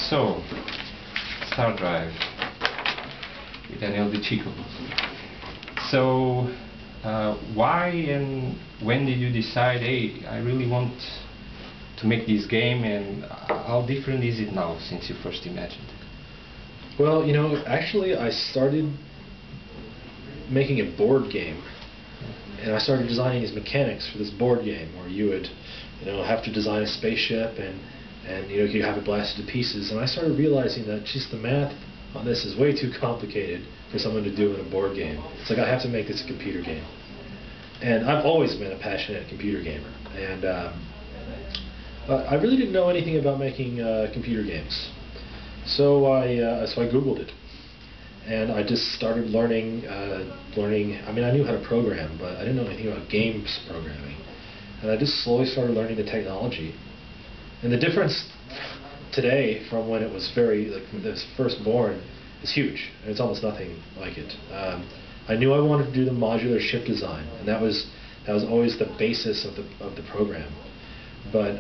So, StarDrive with Daniel DiCicco. So, why and when did you decide, hey, I really want to make this game, and how different is it now since you first imagined it? Well, actually I started making a board game, and I started designing these mechanics for this board game where you would have to design a spaceship and you have it blasted to pieces, and I started realizing that just the math on this is way too complicated for someone to do in a board game. It's like I have to make this a computer game. And I've always been a passionate computer gamer, and I really didn't know anything about making computer games. So I Googled it, and I just started learning. I mean, I knew how to program, but I didn't know anything about games programming. And I just slowly started learning the technology. And the difference today from when it was when it was first born is huge. And it's almost nothing like it. I knew I wanted to do the modular ship design, and that was always the basis of the program. But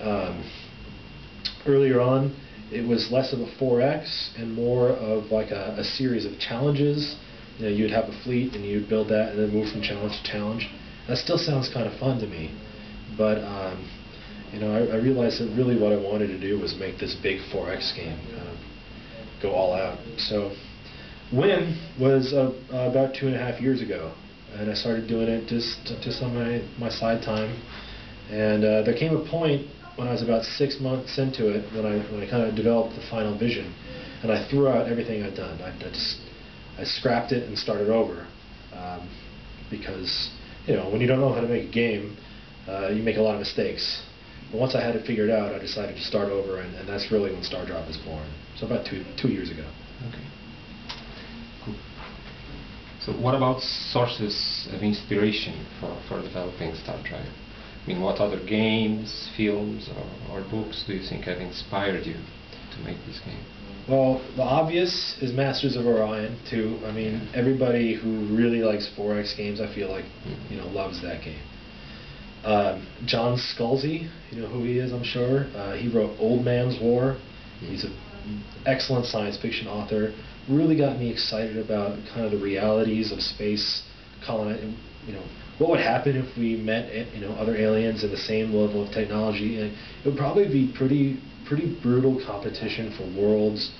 earlier on, it was less of a 4X and more of like a series of challenges. You'd have a fleet and you'd build that and then move from challenge to challenge. That still sounds kind of fun to me, but I realized that really what I wanted to do was make this big 4X game, go all out. So Win was about 2.5 years ago, and I started doing it just on my side time. And there came a point when I was about 6 months into it when I kind of developed the final vision, and I threw out everything I'd done. I scrapped it and started over, because when you don't know how to make a game, you make a lot of mistakes. But once I had it figured out, I decided to start over, and that's really when StarDrive was born. So about two years ago. Okay. Cool. So what about sources of inspiration for developing StarDrive? I mean, what other games, films, or books do you think have inspired you to make this game? Well, the obvious is Masters of Orion, too. I mean, everybody who really likes 4X games, I feel like, loves that game. John Scalzi, you know who he is, I'm sure. He wrote Old Man's War. He's an excellent science fiction author. Really got me excited about kind of the realities of space colonizing. What would happen if we met other aliens in the same level of technology? And it would probably be pretty brutal competition for worlds,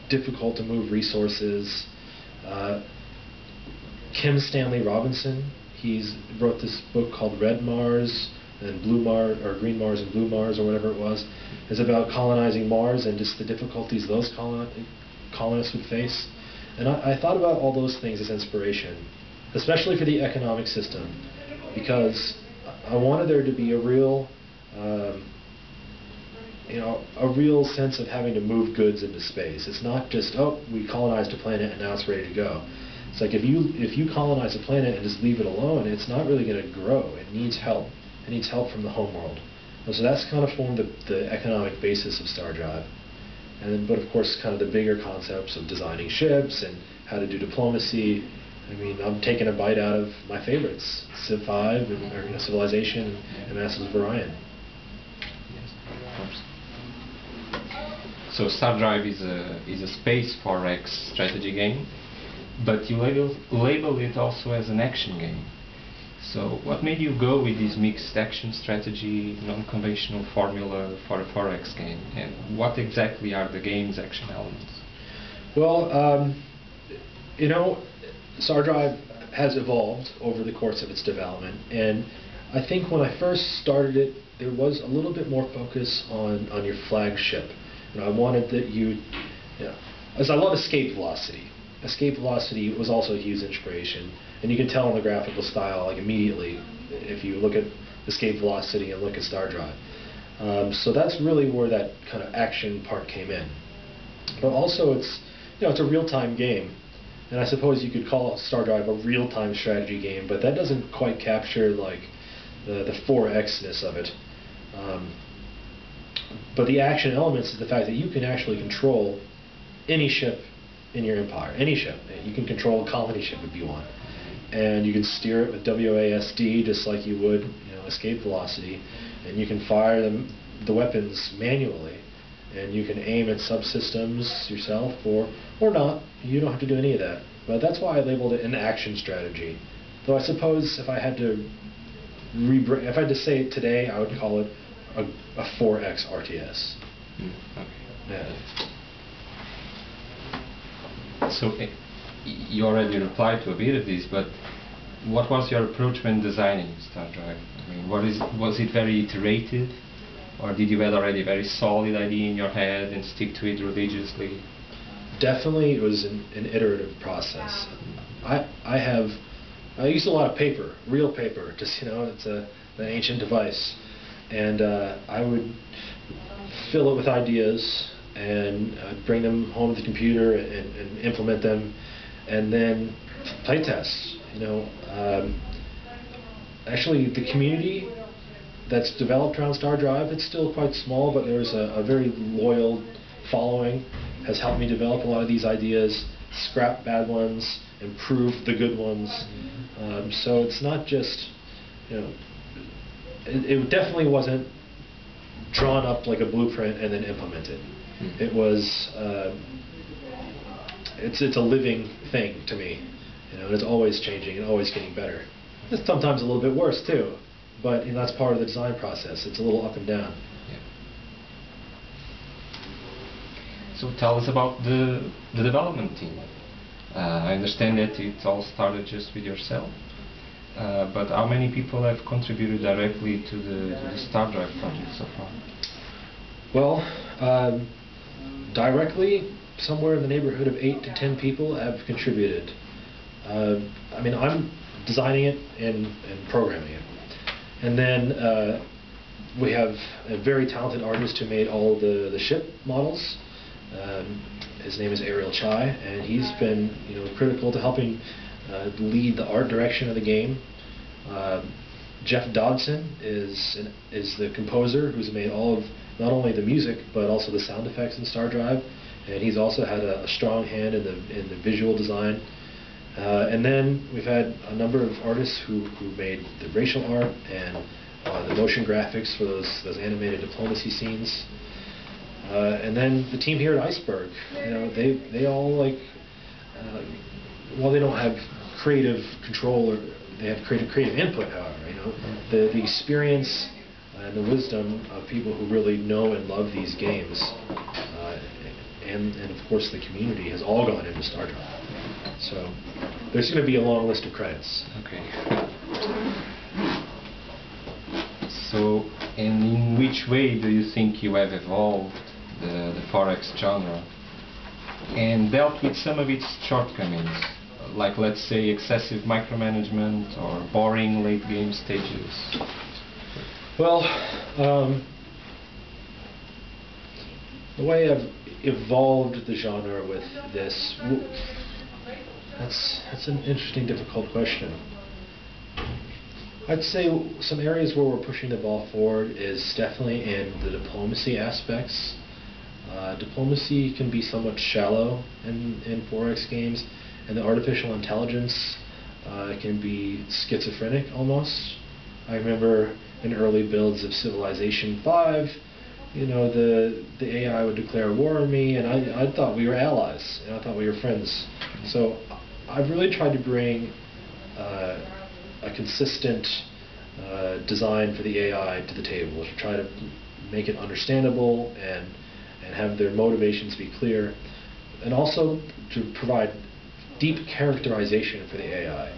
difficult to move resources. Kim Stanley Robinson, he's wrote this book called Red Mars and Blue Mars, or Green Mars and Blue Mars, or whatever it was. It's about colonizing Mars and just the difficulties those colonists would face. And I thought about all those things as inspiration, especially for the economic system, because I wanted there to be a real sense of having to move goods into space. It's not just, oh, we colonized a planet and now it's ready to go. It's like if you colonize a planet and just leave it alone, it's not really going to grow. It needs help. It needs help from the home world. And so that's kind of formed the economic basis of StarDrive. And then, but of course, kind of the bigger concepts of designing ships and how to do diplomacy. I mean, I'm taking a bite out of my favorites, Civ 5 and Civilization and Masters of Orion. Yes, of course. So StarDrive is a space 4X strategy game, but you label it also as an action game. So what made you go with this mixed action strategy, non-conventional formula for a 4X game, and what exactly are the game's action elements? Well, StarDrive has evolved over the course of its development, and I think when I first started it, there was a little bit more focus on your flagship. I wanted that as I love escape velocity. Escape velocity was also a huge inspiration, and you can tell in the graphical style like immediately if you look at escape velocity and look at StarDrive. So that's really where that kind of action part came in. But also it's a real-time game. And I suppose you could call StarDrive a real-time strategy game, but that doesn't quite capture like the 4X-ness of it. But the action elements is the fact that you can actually control any ship in your empire, any ship. You can control a colony ship if you want, and you can steer it with WASD just like you would escape velocity, and you can fire the weapons manually. and you can aim at subsystems yourself, or not. You don't have to do any of that. But that's why I labeled it an action strategy. Though I suppose if I had to say it today, I would call it a 4X RTS. Okay. Yeah. So you already replied to a bit of this, but what was your approach when designing StarDrive? I mean, was it very iterative, or did you have already a very solid idea in your head and stick to it religiously? Definitely, it was an iterative process. I used a lot of paper, real paper, just it's an ancient device, and I would fill it with ideas and bring them home to the computer and implement them, and then play test. Actually, the community that's developed around StarDrive, it's still quite small, but there's a very loyal following, has helped me develop a lot of these ideas, scrap bad ones, improve the good ones. So it's not just, it definitely wasn't drawn up like a blueprint and then implemented. It was, it's a living thing to me, and it's always changing and always getting better. It's sometimes a little bit worse too, but that's part of the design process. It's a little up and down. Yeah. So tell us about the development team. I understand that it all started just with yourself, but how many people have contributed directly to the StarDrive project so far? Well, directly, somewhere in the neighborhood of 8 to 10 people have contributed. I mean, I'm designing it and programming it. And then we have a very talented artist who made all the ship models. His name is Ariel Chai, and he's been critical to helping lead the art direction of the game. Jeff Dodson is the composer who's made all of not only the music but also the sound effects in StarDrive, and he's also had a strong hand in the visual design. And then we've had a number of artists who made the racial art and the motion graphics for those animated diplomacy scenes. And then the team here at Iceberg, they all while they don't have creative control, or they have creative input. However, the experience and the wisdom of people who really know and love these games, and of course the community has all gone into StarDrive. So there's going to be a long list of credits. Okay. So, and in which way do you think you have evolved the 4X genre and dealt with some of its shortcomings, like let's say excessive micromanagement or boring late game stages? Well, the way I've evolved the genre with this, that's an interesting, difficult question. I'd say some areas where we're pushing the ball forward is definitely in the diplomacy aspects. Diplomacy can be somewhat shallow in 4X games, and the artificial intelligence can be schizophrenic almost. I remember in early builds of Civilization 5, the AI would declare war on me, and I thought we were allies, and I thought we were friends. So I've really tried to bring a consistent design for the AI to the table, to try to make it understandable and have their motivations be clear, and also to provide deep characterization for the AI.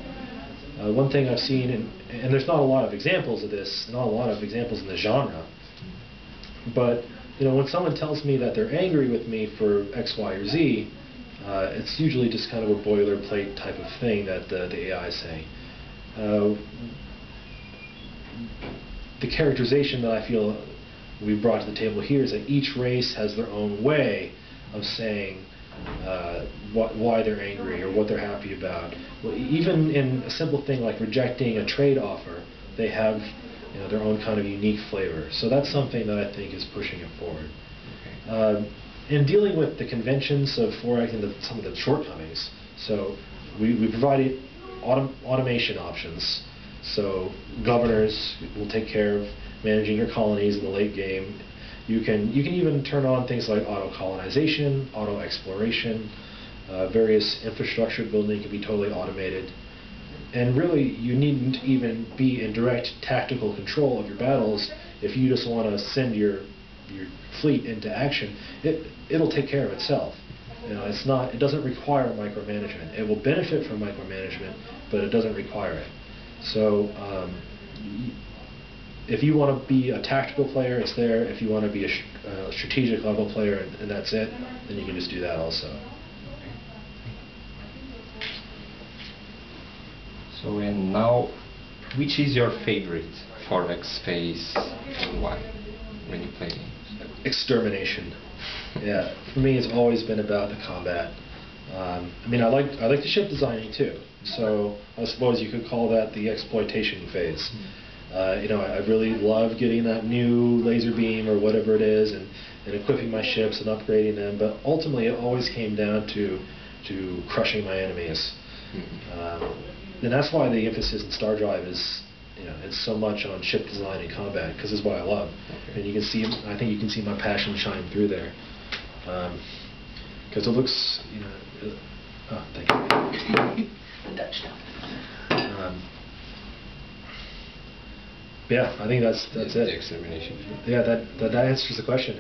One thing I've seen, and there's not a lot of examples of this, not a lot of examples in the genre, but when someone tells me that they're angry with me for X, Y, or Z, it's usually just kind of a boilerplate type of thing that the AI is saying. The characterization that I feel we brought to the table here is that each race has their own way of saying why they're angry or what they're happy about. Well, even in a simple thing like rejecting a trade offer, they have their own kind of unique flavor. So that's something that I think is pushing it forward. Okay. In dealing with the conventions of 4X and some of the shortcomings, so we provided automation options. So governors will take care of managing your colonies in the late game. You can even turn on things like auto colonization, auto exploration, various infrastructure building can be totally automated. And really, you needn't even be in direct tactical control of your battles. If you just want to send your fleet into action, it'll take care of itself. It doesn't require micromanagement. It will benefit from micromanagement, but it doesn't require it. So if you want to be a tactical player, it's there. If you want to be a strategic level player and that's it, then you can just do that also. So, and now, which is your favorite 4X phase and why when you play games? Extermination. Yeah, for me it's always been about the combat. I like the ship designing too, so I suppose you could call that the exploitation phase. I really love getting that new laser beam or whatever it is and equipping my ships and upgrading them, but ultimately it always came down to crushing my enemies. And that's why the emphasis in StarDrive is, it's so much on ship design and combat, because it's what I love. And you can see, I think you can see my passion shine through there. Because it looks, oh, thank you. The Dutch stuff. Yeah, I think that's it. The extermination. Yeah, that answers the question.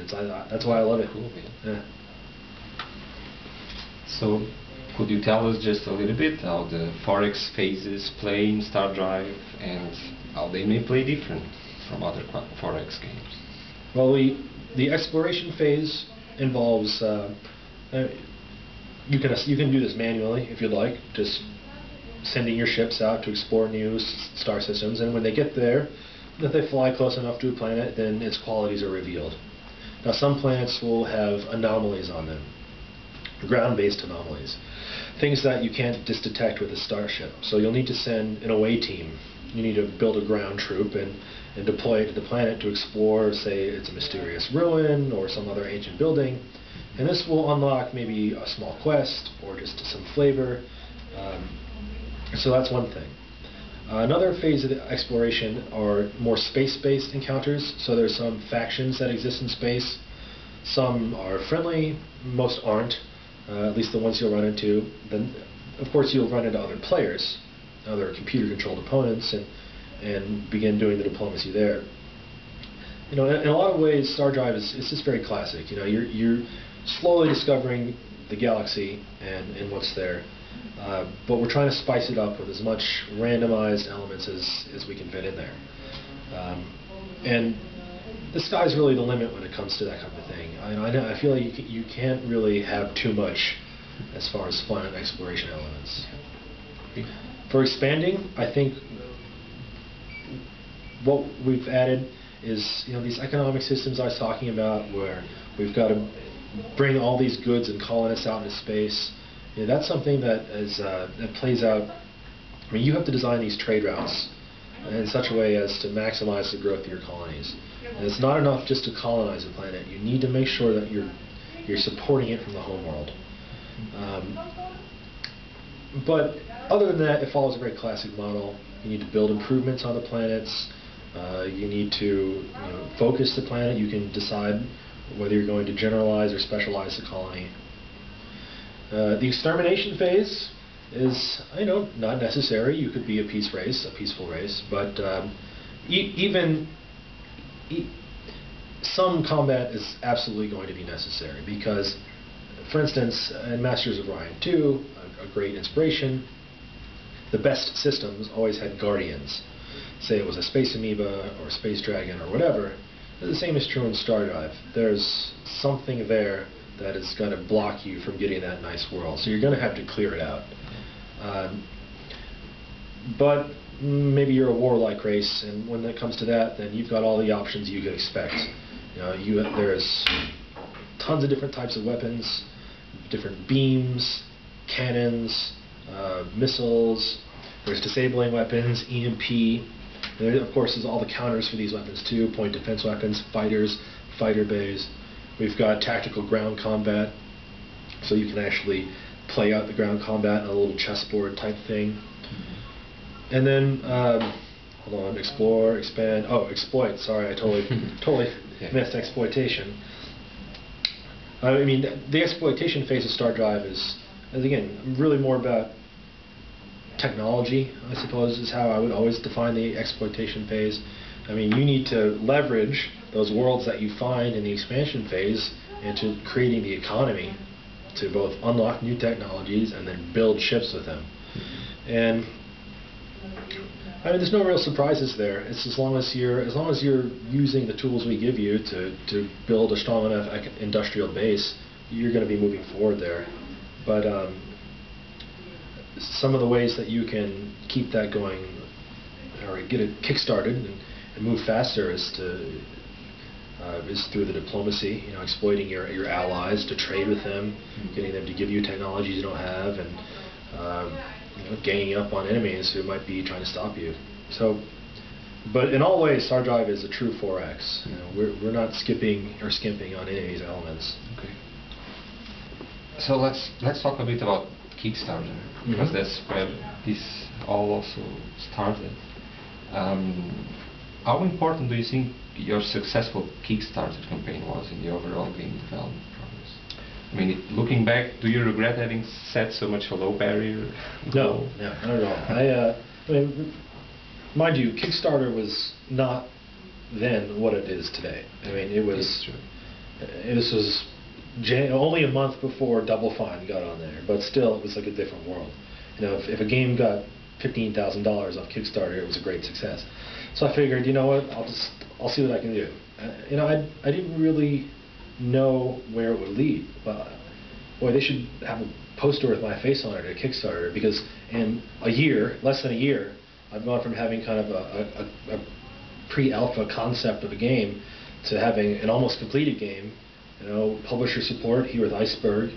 That's why I love it. Cool. Yeah. So, could you tell us just a little bit how the 4X phases play in StarDrive and how they may play different from other 4X games? Well, the exploration phase involves you can do this manually if you'd like, just sending your ships out to explore new star systems, and when they get there, if they fly close enough to a planet, then its qualities are revealed. Now, some planets will have anomalies on them, ground-based anomalies, things that you can't just detect with a starship. So you'll need to send an away team. You need to build a ground troop and deploy it to the planet to explore, say, it's a mysterious ruin or some other ancient building. And this will unlock maybe a small quest or just some flavor. So that's one thing. Another phase of the exploration are more space-based encounters. So there's some factions that exist in space. Some are friendly, most aren't, at least the ones you'll run into. Then, of course, you'll run into other players, other computer-controlled opponents, and begin doing the diplomacy there. In a lot of ways, StarDrive is just very classic. You're slowly discovering the galaxy and what's there. But we're trying to spice it up with as much randomized elements as we can fit in there. And the sky's really the limit when it comes to that kind of thing. I feel like you can't really have too much as far as fun and exploration elements. For expanding, I think what we've added is these economic systems I was talking about, where we've got to bring all these goods and colonists out into space. That's something that plays out. You have to design these trade routes in such a way as to maximize the growth of your colonies. And it's not enough just to colonize a planet. You need to make sure that you're supporting it from the home world. But other than that, it follows a very classic model. You need to build improvements on the planets. You need to focus the planet. You can decide whether you're going to generalize or specialize the colony. The extermination phase is, not necessary. You could be a peaceful race, but some combat is absolutely going to be necessary because, for instance, in Masters of Orion 2, a great inspiration, the best systems always had guardians. Say it was a space amoeba or a space dragon or whatever. The same is true in StarDrive. There's something there that is going to block you from getting that nice world. So you're going to have to clear it out. But maybe you're a warlike race, and when it comes to that, then you've got all the options you could expect. There's tons of different types of weapons, different beams, cannons, missiles. There's disabling weapons, EMP. There, of course, is all the counters for these weapons too, point defense weapons, fighters, fighter bays. We've got tactical ground combat, so you can actually play out the ground combat in a little chessboard type thing. And then, hold on, explore, expand, exploit, sorry, I totally myth exploitation. I mean, the exploitation phase of StarDrive is again really more about technology, I suppose, is how I would always define the exploitation phase. I mean, you need to leverage those worlds that you find in the expansion phase into creating the economy to both unlock new technologies and then build ships with them. And I mean, there's no real surprises there. It's as long as you're using the tools we give you to build a strong enough industrial base, you're going to be moving forward there. But some of the ways that you can keep that going or get it kickstarted and move faster is through the diplomacy, exploiting your allies to trade with them, getting them to give you technologies you don't have, and ganging up on enemies who might be trying to stop you. So, but in all ways, StarDrive is a true 4X. We're not skipping or skimping on any of these elements. Okay. So let's talk a bit about Kickstarter, because that's where this all also started. How important do you think your successful Kickstarter campaign was in the overall game development process? I mean, looking back, do you regret having set so much a low barrier? No, not at all. I mean, mind you, Kickstarter was not then what it is today. I mean, it was. This was only a month before Double Fine got on there, but still, it was like a different world. If a game got $15,000 off Kickstarter, it was a great success. So I figured, you know what, I'll see what I can do. I didn't really know where it would lead, but boy, they should have a poster with my face on it at Kickstarter, because in less than a year, I've gone from having kind of a pre-alpha concept of a game to having an almost completed game. Publisher support here with Iceberg,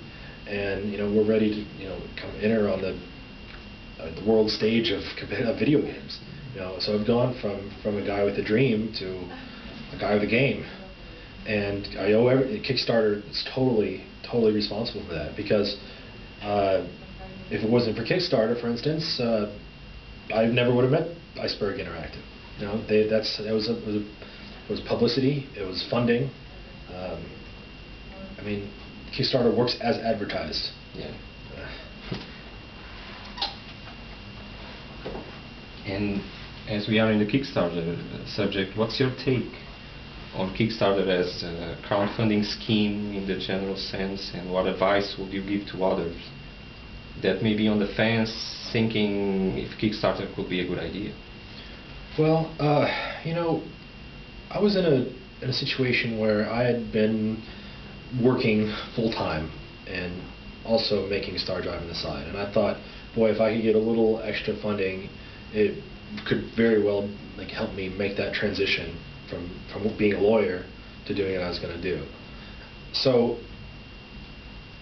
and we're ready to kind of enter on the world stage of video games. So I've gone from a guy with a dream to a guy with a game, and I owe Kickstarter is totally responsible for that, because if it wasn't for Kickstarter, for instance, I never would have met Iceberg Interactive. It was publicity, it was funding. I mean, Kickstarter works as advertised. Yeah. And as we are in the Kickstarter subject, what's your take on Kickstarter as a crowdfunding scheme in the general sense, and what advice would you give to others that may be on the fence thinking if Kickstarter could be a good idea? Well, I was in a situation where I had been working full-time and also making StarDrive on the side, and I thought, boy, if I could get a little extra funding, it could very well help me make that transition from being a lawyer to doing what I was going to do. So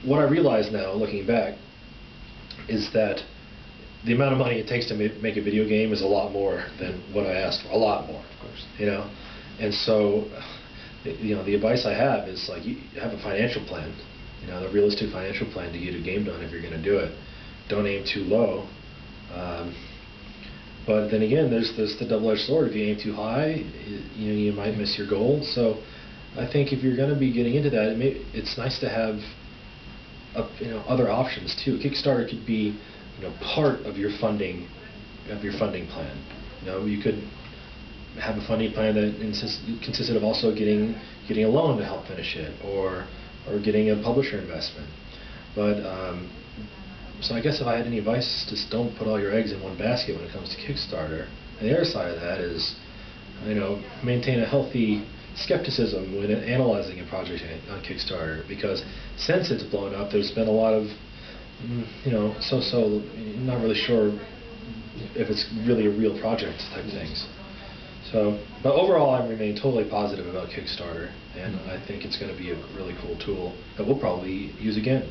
what I realize now, looking back, is that the amount of money it takes to make a video game is a lot more than what I asked for. A lot more, of course. And so the advice I have is you have a financial plan, the realistic financial plan to get a game done if you're going to do it. Don't aim too low. But then again, there's the double-edged sword. If you aim too high, you might miss your goal. So I think if you're going to be getting into that, it's nice to have other options too. Kickstarter could be part of your funding plan. You could have a funding plan that consisted of also getting a loan to help finish it, or getting a publisher investment. But so I guess if I had any advice, just don't put all your eggs in one basket when it comes to Kickstarter. And the other side of that is, maintain a healthy skepticism when analyzing a project on Kickstarter, because since it's blown up, there's been a lot of, not really sure if it's really a real project type things. So, but overall, I remain totally positive about Kickstarter, and I think it's going to be a really cool tool that we'll probably use again.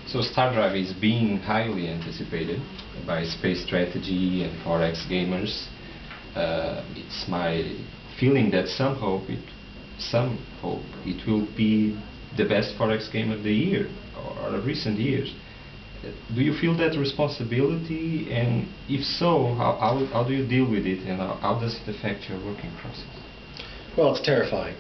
So StarDrive is being highly anticipated by space strategy and 4X gamers. It's my feeling that some hope it will be the best 4X game of the year or of recent years. do you feel that responsibility? And if so, how do you deal with it, and how does it affect your working process? Well, it's terrifying.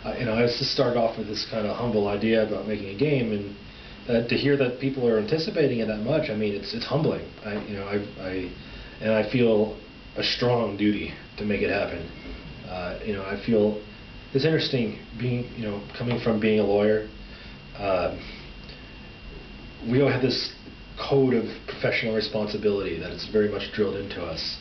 I just started off with this kind of humble idea about making a game, and to hear that people are anticipating it that much, I mean, it's humbling. I feel a strong duty to make it happen. I feel it's interesting coming from being a lawyer. We all have this code of professional responsibility that is very much drilled into us.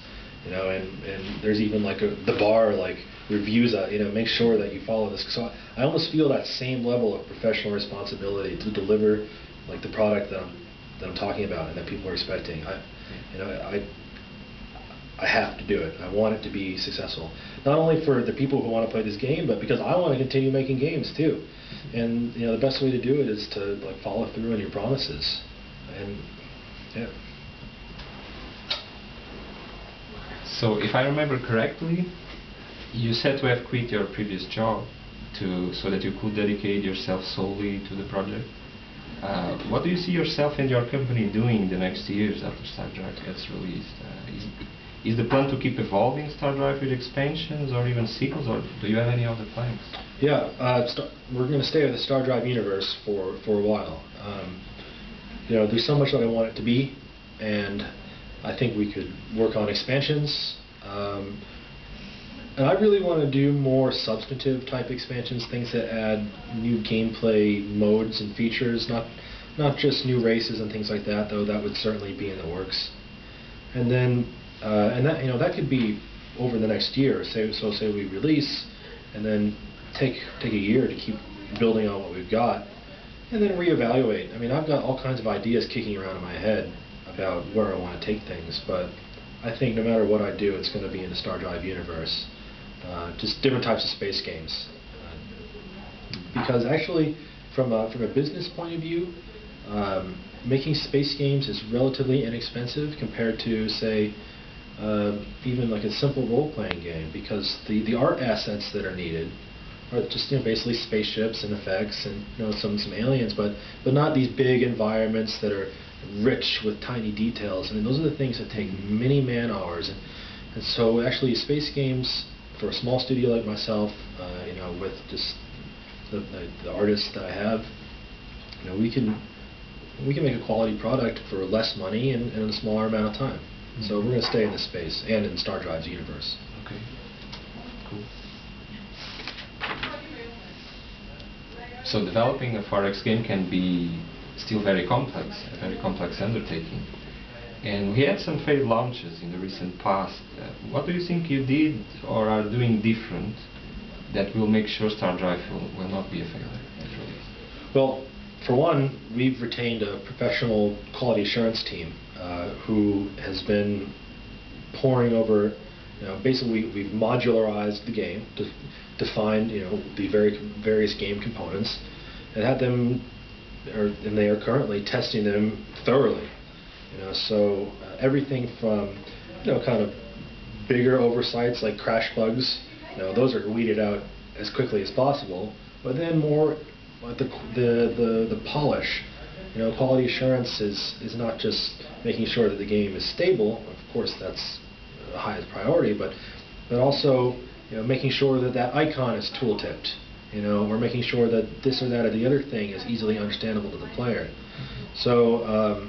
And there's even like the bar like reviews make sure that you follow this. So I almost feel that same level of professional responsibility to deliver like the product that I'm talking about and that people are expecting. I have to do it. I want it to be successful, not only for the people who want to play this game, but because I want to continue making games too. And the best way to do it is to like follow through on your promises. And yeah. So if I remember correctly, you said to have quit your previous job so that you could dedicate yourself solely to the project. What do you see yourself and your company doing the next years after StarDrive gets released? Is the plan to keep evolving StarDrive with expansions or even sequels, or do you have any other plans? Yeah, we're going to stay with the StarDrive universe for a while. There's so much that I want it to be, and I think we could work on expansions. And I really want to do more substantive type expansions, things that add new gameplay modes and features, not just new races and things like that, though that would certainly be in the works. And then that could be over the next year. Say we release, and then take a year to keep building on what we've got, and then reevaluate. I mean, I've got all kinds of ideas kicking around in my head about where I want to take things, but I think no matter what I do, it's going to be in the StarDrive universe. Just different types of space games. Because actually, from a business point of view, making space games is relatively inexpensive compared to, say, even like a simple role-playing game, because the art assets that are needed are just basically spaceships and effects and some aliens, but not these big environments that are rich with tiny details. I mean, those are the things that take many man-hours, and so actually space games for a small studio like myself, with just the artists that I have, we can make a quality product for less money and in a smaller amount of time. Mm-hmm. So we're going to stay in this space and in StarDrive's universe. Okay, cool. So developing a 4X game can be still very complex, a very complex undertaking. And we had some failed launches in the recent past. What do you think you did or are doing different that will make sure StarDrive will not be a failure at release? Well, for one, we've retained a professional quality assurance team who has been poring over. Basically, we've modularized the game to define the various game components, and had them, and they are currently testing them thoroughly. So everything from kind of bigger oversights like crash bugs, those are weeded out as quickly as possible. But then more like the polish. Quality assurance is not just making sure that the game is stable. Of course, that's the highest priority, but also making sure that icon is tool-tipped, or making sure that this or that or the other thing is easily understandable to the player. So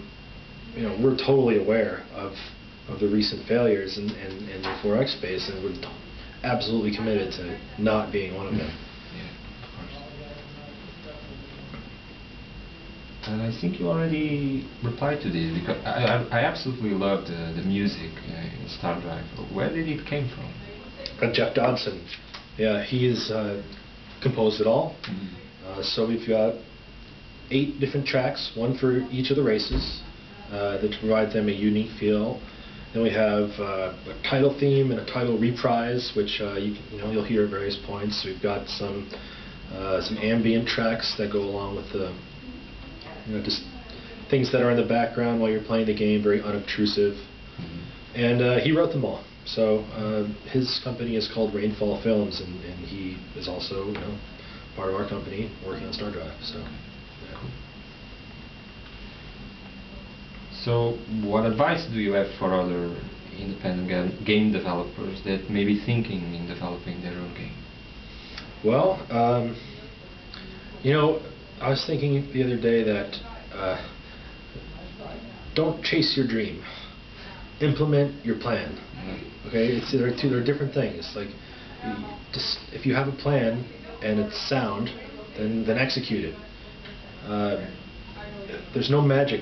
we're totally aware of the recent failures in the 4X space, and we're absolutely committed to not being one of them. Yeah, of course. And I think you already replied to this, because I absolutely love the music in StarDrive. Where did it came from? Jeff Dodson. Yeah, he's composed it all. Mm-hmm. So we've got 8 different tracks, one for each of the races, that provide them a unique feel. Then we have a title theme and a title reprise, which you'll hear at various points. We've got some ambient tracks that go along with the just things that are in the background while you're playing the game, very unobtrusive. Mm-hmm. And he wrote them all. So his company is called Rainfall Films, and he is also part of our company working on StarDrive. So. So, what advice do you have for other independent game developers that may be thinking in developing their own game? Well, I was thinking the other day that don't chase your dream. Implement your plan. Okay, they're different things. Like, just if you have a plan and it's sound, then execute it. There's no magic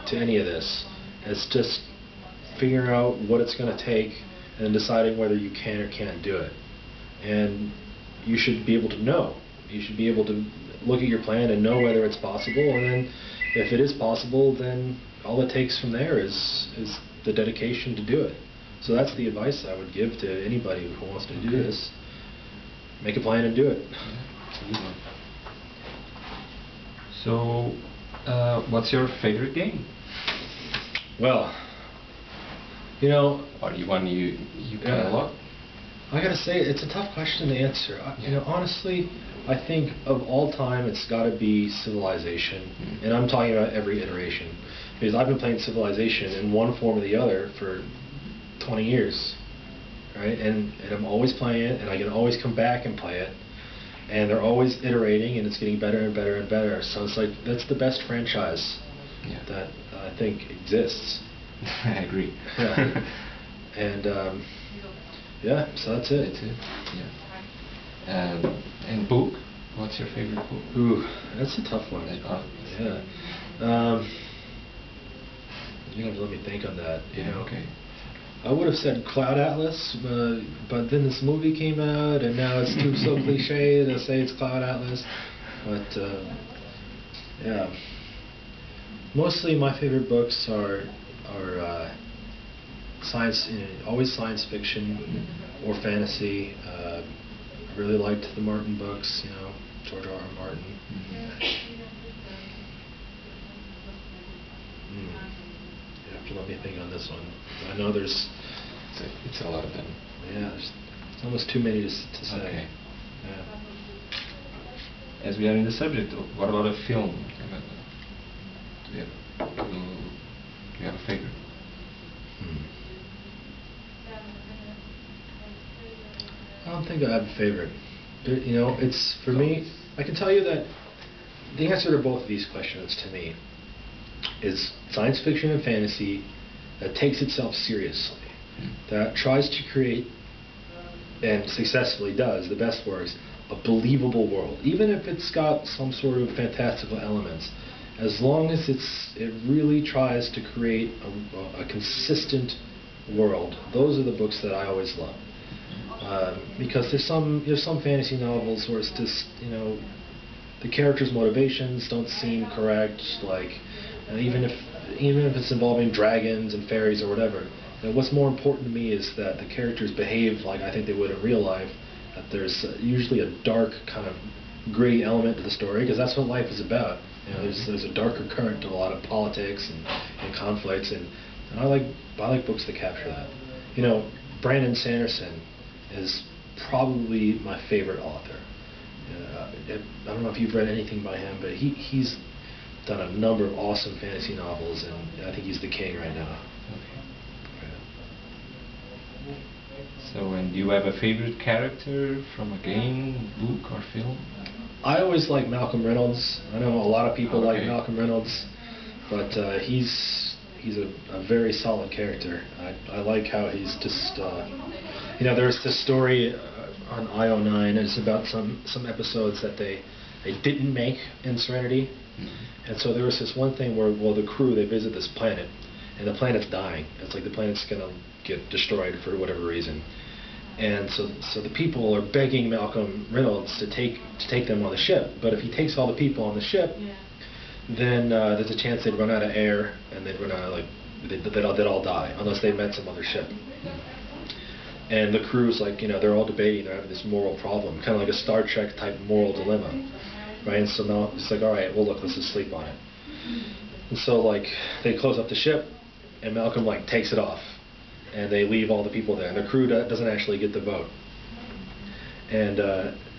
to any of this. It's just figuring out what it's going to take and deciding whether you can or can't do it. And you should be able to know. You should be able to look at your plan and know whether it's possible. And then, if it is possible, then all it takes from there is the dedication to do it. So that's the advice I would give to anybody who wants to do this. Make a plan and do it. So, what's your favorite game? Well, or one you play a lot? I gotta say, it's a tough question to answer. Honestly, I think of all time, it's gotta be Civilization. And I'm talking about every iteration. Because I've been playing Civilization in one form or the other for 20 years. Right? And I'm always playing it, and I can always come back and play it. And they're always iterating, and it's getting better and better and better. So it's like, that's the best franchise that I think exists. I agree. Yeah. And so that's it. That's it. Yeah. And book? What's your favorite book? Ooh, that's a tough one. Yeah. You have to let me think on that. Okay. I would have said Cloud Atlas, but then this movie came out, and now it's so cliche to say it's Cloud Atlas. But yeah, mostly my favorite books are science, always science fiction or fantasy. I really liked the Martin books, George R. R. Martin. You have to let me think on this one. I know there's... It's a lot of them. Yeah, there's almost too many to say. Okay. Yeah. As we are in the subject, what about a film? Do you have a favorite? I don't think I have a favorite. It's for me. I can tell you that the answer to both of these questions, to me, is science fiction and fantasy that takes itself seriously, that tries to create, and successfully does, the best works, a believable world, even if it's got some sort of fantastical elements. As long as it really tries to create a consistent world. Those are the books that I always love. Because there's some fantasy novels where it's just, the characters' motivations don't seem correct, like, even if it's involving dragons and fairies or whatever. What's more important to me is that the characters behave like I think they would in real life, that there's usually a dark kind of gritty element to the story, because that's what life is about. There's a darker current to a lot of politics and conflicts, and I like books that capture that. Brandon Sanderson is probably my favorite author. I don't know if you've read anything by him, but he's done a number of awesome fantasy novels, and I think he's the king right now. Okay. So, and do you have a favorite character from a game, book, or film? I always like Malcolm Reynolds. I know a lot of people like Malcolm Reynolds, but he's a very solid character. I like how he's just, there's this story on IO9, and it's about some episodes that they didn't make in Serenity. And so there was this one thing where, the crew, they visit this planet, and the planet's dying. It's like the planet's going to get destroyed for whatever reason. And so the people are begging Malcolm Reynolds to take them on the ship. But if he takes all the people on the ship, then there's a chance they'd run out of air, and they'd run out of, they'd all die, unless they met some other ship. And the crew's they're all debating, they're having this moral problem, kind of like a Star Trek type moral dilemma. Right? And so now it's like, all right, well, look, let's just sleep on it. And so, they close up the ship, and Malcolm, takes it off. And they leave all the people there. And the crew doesn't actually get the vote. And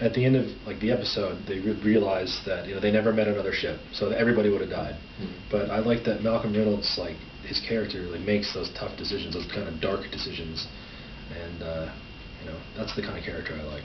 at the end of like the episode, they realized that they never met another ship, so everybody would have died. But I like that Malcolm Reynolds, like his character, like makes those tough decisions, those kind of dark decisions, and that's the kind of character I like.